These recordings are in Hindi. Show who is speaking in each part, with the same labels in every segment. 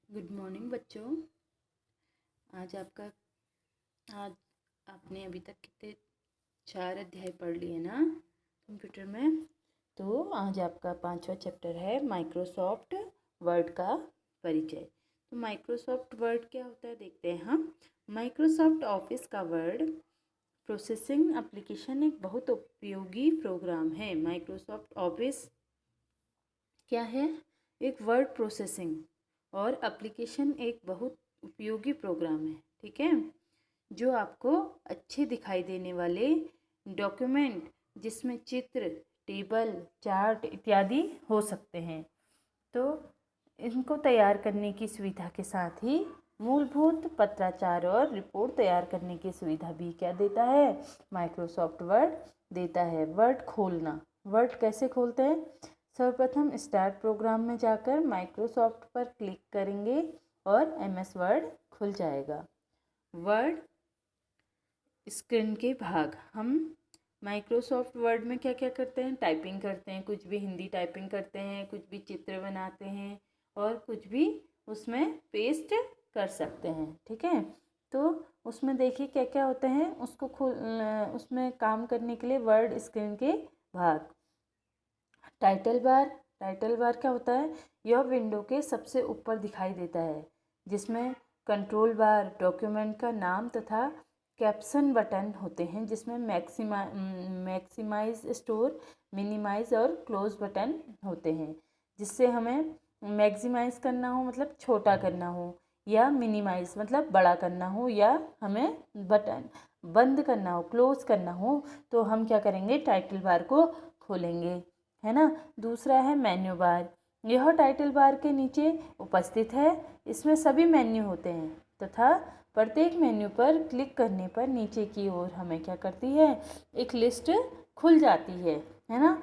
Speaker 1: गुड मॉर्निंग बच्चों। आज आपने अभी तक कितने 4 अध्याय पढ़ लिए ना कंप्यूटर में। तो आज आपका 5वां चैप्टर है माइक्रोसॉफ्ट वर्ड का परिचय। तो माइक्रोसॉफ्ट वर्ड क्या होता है देखते हैं हम। माइक्रोसॉफ्ट ऑफिस का वर्ड प्रोसेसिंग एप्लीकेशन एक बहुत उपयोगी प्रोग्राम है। माइक्रोसॉफ्ट ऑफिस क्या है? एक वर्ड प्रोसेसिंग और एप्लीकेशन एक बहुत उपयोगी प्रोग्राम है, ठीक है, जो आपको अच्छे दिखाई देने वाले डॉक्यूमेंट जिसमें चित्र, टेबल, चार्ट इत्यादि हो सकते हैं। तो इनको तैयार करने की सुविधा के साथ ही मूलभूत पत्राचार और रिपोर्ट तैयार करने की सुविधा भी क्या देता है? माइक्रोसॉफ्ट वर्ड देता है। वर्ड खोलना, वर्ड कैसे खोलते हैं? सर्वप्रथम स्टार्ट प्रोग्राम में जाकर माइक्रोसॉफ्ट पर क्लिक करेंगे और एमएस वर्ड खुल जाएगा। वर्ड स्क्रीन के भाग, हम माइक्रोसॉफ्ट वर्ड में क्या क्या करते हैं? टाइपिंग करते हैं, कुछ भी हिंदी टाइपिंग करते हैं, कुछ भी चित्र बनाते हैं और कुछ भी उसमें पेस्ट कर सकते हैं, ठीक है। तो उसमें देखिए क्या क्या होते हैं, उसमें काम करने के लिए वर्ड स्क्रीन के भाग। टाइटल बार, टाइटल बार क्या होता है? यह विंडो के सबसे ऊपर दिखाई देता है, जिसमें कंट्रोल बार, डॉक्यूमेंट का नाम तथा कैप्शन बटन होते हैं, जिसमें मैक्सिमाइज, स्टोर, मिनिमाइज और क्लोज बटन होते हैं। जिससे हमें मैक्सिमाइज करना हो मतलब छोटा करना हो, या मिनिमाइज मतलब बड़ा करना हो, या हमें बटन बंद करना हो, क्लोज करना हो, तो हम क्या करेंगे? टाइटल बार को खोलेंगे, है ना। दूसरा है मेन्यू बार। यह टाइटल बार के नीचे उपस्थित है। इसमें सभी मेन्यू होते हैं तथा प्रत्येक मेन्यू पर क्लिक करने पर नीचे की ओर हमें क्या करती है? एक लिस्ट खुल जाती है ना।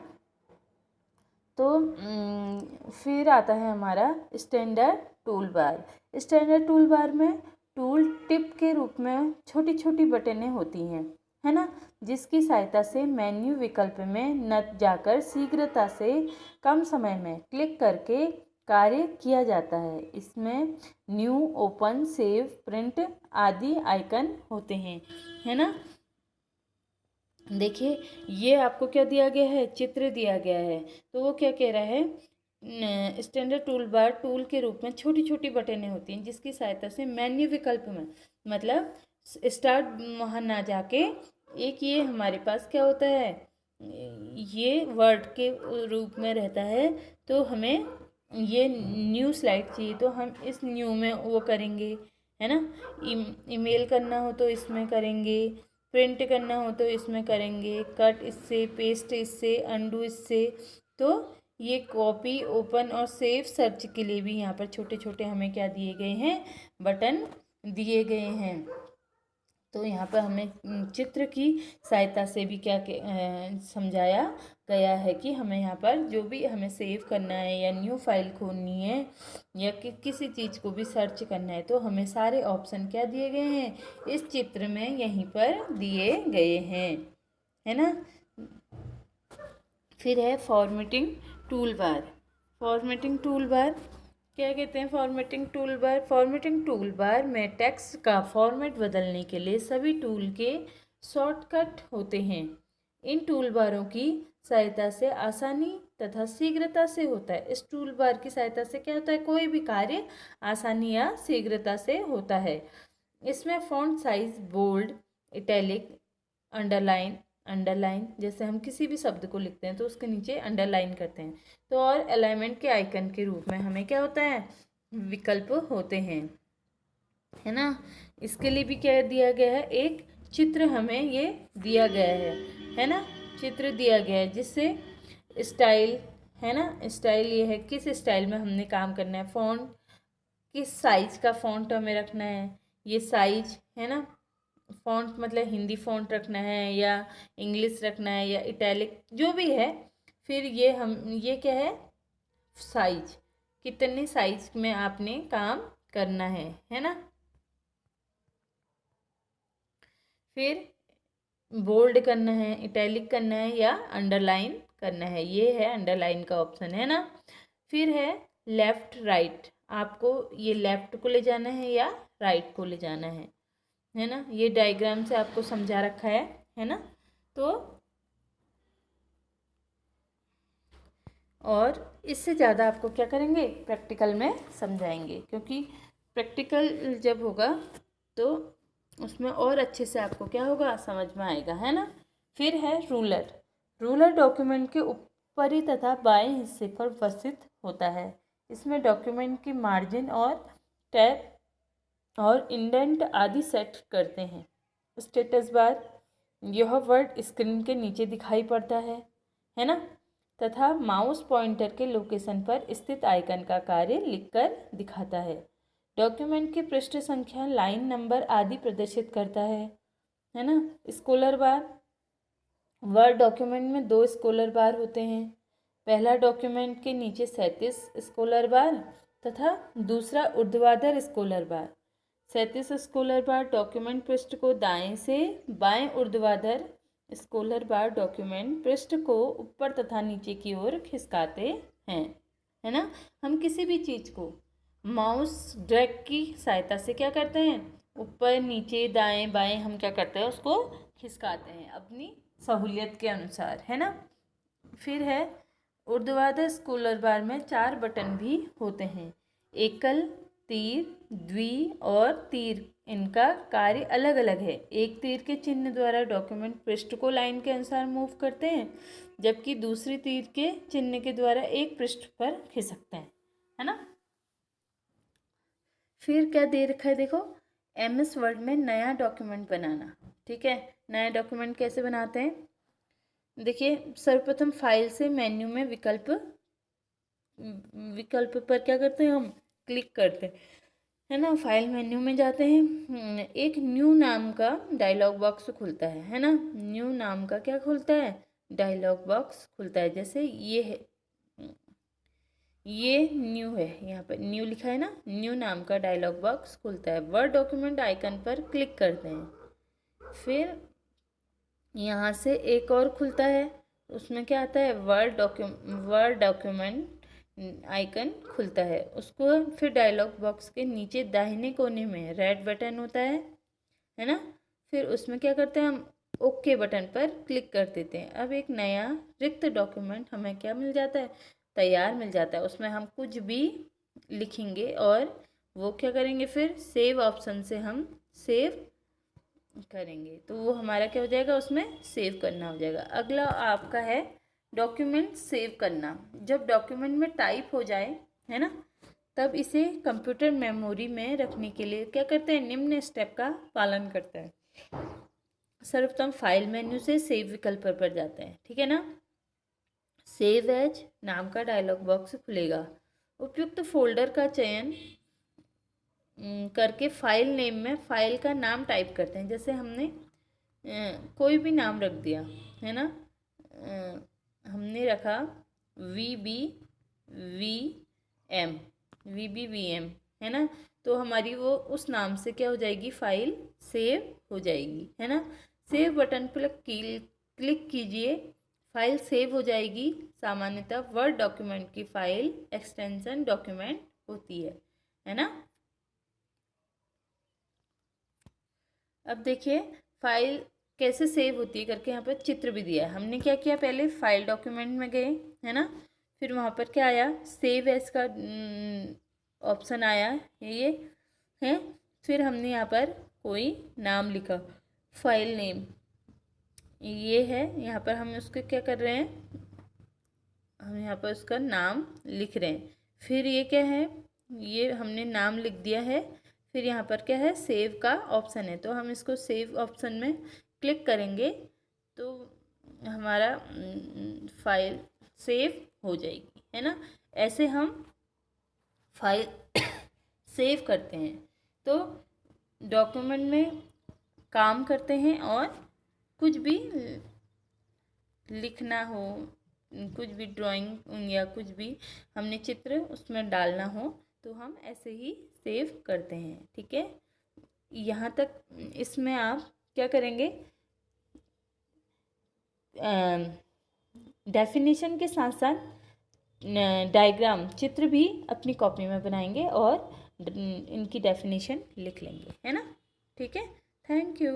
Speaker 1: तो फिर आता है हमारा standard tool bar. Standard tool bar में टूल टिप के रूप में छोटी छोटी बटनें होती हैं, है ना, जिसकी सहायता से मेन्यू विकल्प में न जाकर शीघ्रता से कम समय में क्लिक करके कार्य किया जाता है। इसमें न्यू, ओपन, सेव, प्रिंट आदि आइकन होते हैं, है ना। देखिए ये आपको क्या दिया गया है? चित्र दिया गया है। तो वो क्या कह रहा है? स्टैंडर्ड टूल बार टूल के रूप में छोटी छोटी बटनें होती हैं, जिसकी सहायता से मेन्यू विकल्प में मतलब स्टार्ट वहाँ ना जाके एक ये हमारे पास क्या होता है, ये वर्ड के रूप में रहता है। तो हमें ये न्यू स्लाइड चाहिए तो हम इस न्यू में वो करेंगे, है ना। ईमेल करना हो तो इसमें करेंगे, प्रिंट करना हो तो इसमें करेंगे, कट इससे, पेस्ट इससे, अंडू इससे। तो ये कॉपी, ओपन और सेव, सर्च के लिए भी यहाँ पर छोटे छोटे हमें क्या दिए गए हैं? बटन दिए गए हैं। तो यहाँ पर हमें चित्र की सहायता से भी क्या समझाया गया है कि हमें यहाँ पर जो भी हमें सेव करना है या न्यू फाइल खोलनी है या किसी चीज़ को भी सर्च करना है, तो हमें सारे ऑप्शन क्या दिए गए हैं? इस चित्र में यहीं पर दिए गए हैं, है ना। फिर है formatting tool bar. Formatting tool bar क्या कहते हैं? Formatting tool bar, formatting tool bar में टेक्स्ट का फॉर्मेट बदलने के लिए सभी टूल के शॉर्टकट होते हैं। इन टूल बारों की सहायता से आसानी तथा शीघ्रता से होता है। इस टूल बार की सहायता से क्या होता है? कोई भी कार्य आसानी या शीघ्रता से होता है। इसमें font size, bold, italic, underline, underline जैसे हम किसी भी शब्द को लिखते हैं तो उसके नीचे अंडरलाइन करते हैं। तो और अलाइनमेंट के आइकन के रूप में हमें क्या होता है? विकल्प होते हैं, है ना। इसके लिए भी क्या दिया गया है? एक चित्र हमें ये दिया गया है ना, चित्र दिया गया है, जिससे स्टाइल, है ना, स्टाइल ये है किस स्टाइल में हमने काम करना है, फॉन्ट किस साइज का फॉन्ट हमें रखना है, ये साइज, है ना। फॉन्ट मतलब हिंदी फॉन्ट रखना है या इंग्लिश रखना है या इटैलिक जो भी है। फिर ये क्या है? साइज, कितने साइज में आपने काम करना है ना। फिर बोल्ड करना है, इटैलिक करना है या अंडरलाइन करना है, ये है अंडरलाइन का ऑप्शन, है ना। फिर है लेफ्ट राइट आपको ये लेफ़्ट को ले जाना है या राइट को ले जाना है ना। ये डायग्राम से आपको समझा रखा है ना। तो और इससे ज़्यादा आपको क्या करेंगे, प्रैक्टिकल में समझाएंगे, क्योंकि प्रैक्टिकल जब होगा तो उसमें और अच्छे से आपको क्या होगा, समझ में आएगा, है ना। फिर है रूलर। रूलर डॉक्यूमेंट के ऊपरी तथा बाएं हिस्से पर उपस्थित होता है। इसमें डॉक्यूमेंट की मार्जिन और टैब और इंडेंट आदि सेट करते हैं। स्टेटस बार, यह वर्ड स्क्रीन के नीचे दिखाई पड़ता है ना, तथा माउस पॉइंटर के लोकेशन पर स्थित आइकन का कार्य लिखकर दिखाता है। डॉक्यूमेंट की पृष्ठ संख्या, लाइन नंबर आदि प्रदर्शित करता है ना। स्कॉलर बार, वर्ड डॉक्यूमेंट में 2 स्कॉलर बार होते हैं। पहला डॉक्यूमेंट के नीचे 37 स्कॉलर बार तथा दूसरा ऊर्ध्वाधर स्कॉलर बार। 37 स्कॉलर बार डॉक्यूमेंट पृष्ठ को दाएं से बाएं, ऊर्ध्वाधर स्कॉलर बार डॉक्यूमेंट पृष्ठ को ऊपर तथा नीचे की ओर खिसकाते हैं, है ना। हम किसी भी चीज़ को माउस ड्रैग की सहायता से क्या करते हैं, ऊपर नीचे दाएं बाएं हम क्या करते हैं, उसको खिसकाते हैं अपनी सहूलियत के अनुसार, है ना। फिर है ऊर्ध्वाधर स्कॉलर बार में 4 बटन भी होते हैं। एकल, तीर, द्वि और तीर, इनका कार्य अलग अलग है। एक तीर के चिन्ह द्वारा डॉक्यूमेंट पृष्ठ को लाइन के अनुसार मूव करते हैं, जबकि दूसरी तीर के चिन्ह के द्वारा एक पृष्ठ पर खिसकते हैं, है ना। फिर क्या दे रखा है, देखो, MS वर्ड में नया डॉक्यूमेंट बनाना। ठीक है, नया डॉक्यूमेंट कैसे बनाते हैं, देखिए, सर्वप्रथम फाइल से मेन्यू में विकल्प पर क्या करते हैं, हम क्लिक करते हैं, है ना। फाइल मेन्यू में जाते हैं, एक न्यू नाम का डायलॉग बॉक्स खुलता है ना। न्यू नाम का क्या खुलता है, डायलॉग बॉक्स खुलता है। जैसे ये है, ये न्यू है, यहाँ पर न्यू लिखा है ना, न्यू नाम का डायलॉग बॉक्स खुलता है। वर्ड डॉक्यूमेंट आइकन पर क्लिक करते हैं। फिर यहाँ से एक और खुलता है, उसमें क्या आता है, वर्ड डॉक्यूमेंट आइकन खुलता है। उसको फिर डायलॉग बॉक्स के नीचे दाहिने कोने में रेड बटन होता है ना। फिर उसमें क्या करते हैं, हम ओके बटन पर क्लिक कर देते हैं। अब एक नया रिक्त डॉक्यूमेंट हमें क्या मिल जाता है, तैयार मिल जाता है। उसमें हम कुछ भी लिखेंगे और वो क्या करेंगे, फिर सेव ऑप्शन से हम सेव करेंगे, तो वो हमारा क्या हो जाएगा, उसमें सेव करना हो जाएगा। अगला आपका है डॉक्यूमेंट सेव करना। जब डॉक्यूमेंट में टाइप हो जाए, है ना, तब इसे कंप्यूटर मेमोरी में रखने के लिए क्या करते हैं, निम्न स्टेप का पालन करते हैं। सर्वप्रथम फाइल मेन्यू से सेव विकल्प पर जाते हैं, ठीक है ना। सेव एज नाम का डायलॉग बॉक्स खुलेगा। उपयुक्त फोल्डर का चयन करके फाइल नेम में फाइल का नाम टाइप करते हैं। जैसे हमने कोई भी नाम रख दिया, है ना, हमने रखा VBVM, है ना, तो हमारी वो उस नाम से क्या हो जाएगी, फाइल सेव हो जाएगी, है ना। सेव बटन पर क्लिक कीजिए, फाइल सेव हो जाएगी। सामान्यतः वर्ड डॉक्यूमेंट की फाइल एक्सटेंशन डॉक्यूमेंट होती है ना। अब देखिए फाइल कैसे सेव होती है करके, यहाँ पर चित्र भी दिया है। हमने क्या किया, पहले फाइल डॉक्यूमेंट में गए, है ना, फिर वहाँ पर क्या आया, सेव एज का ऑप्शन आया, ये है। फिर हमने यहाँ पर कोई नाम लिखा, फाइल नेम ये है। यहाँ पर हम उसको क्या कर रहे हैं, हम यहाँ पर उसका नाम लिख रहे हैं। फिर ये क्या है, ये हमने नाम लिख दिया है। फिर यहाँ पर क्या है, सेव का ऑप्शन है, तो हम इसको सेव ऑप्शन में क्लिक करेंगे तो हमारा फाइल सेव हो जाएगी, है ना। ऐसे हम फाइल सेव करते हैं, तो डॉक्यूमेंट में काम करते हैं। और कुछ भी लिखना हो, कुछ भी ड्राइंग या कुछ भी हमने चित्र उसमें डालना हो, तो हम ऐसे ही सेव करते हैं, ठीक है। यहाँ तक इसमें आप क्या करेंगे, डेफिनेशन के साथ साथ डायग्राम चित्र भी अपनी कॉपी में बनाएंगे और इनकी डेफिनेशन लिख लेंगे, है ना। ठीक है, थैंक यू।